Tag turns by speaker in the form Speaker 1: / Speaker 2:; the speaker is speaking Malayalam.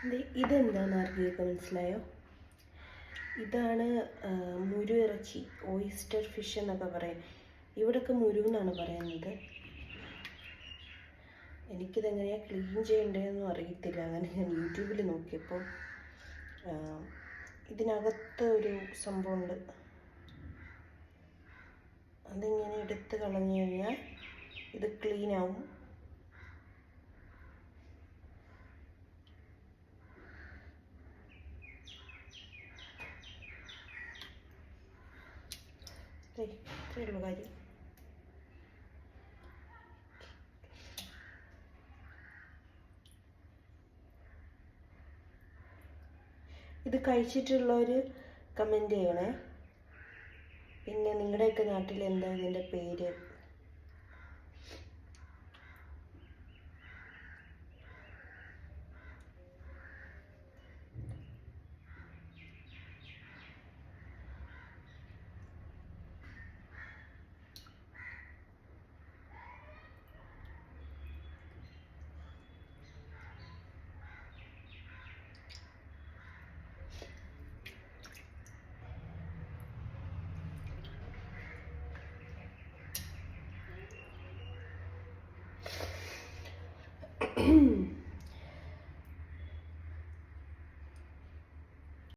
Speaker 1: ഇതെന്താണെന്ന് ആർക്കൊക്കെ മനസ്സിലായോ? ഇതാണ് മുരു ഇറച്ചി, ഓയിസ്റ്റർ ഫിഷ് എന്നൊക്കെ പറയും. ഇവിടെയൊക്കെ മുരു എന്നാണ് പറയുന്നത്. എനിക്കിതെങ്ങനെയാണ് ക്ലീൻ ചെയ്യേണ്ടതെന്നും അറിയത്തില്ല. അങ്ങനെ ഞാൻ യൂട്യൂബിൽ നോക്കിയപ്പോൾ ഇതിനകത്ത് ഒരു സംഭവമുണ്ട്. അതിങ്ങനെ എടുത്ത് കളഞ്ഞു കഴിഞ്ഞാൽ ഇത് ക്ലീൻ ആവും. ഇത്രയുള്ള കാര്യം. ഇത് കഴിച്ചിട്ടുള്ളവർ കമൻറ്റ് ചെയ്യണേ. പിന്നെ നിങ്ങളുടെയൊക്കെ നാട്ടിൽ എന്താ ഇതിൻ്റെ പേര്?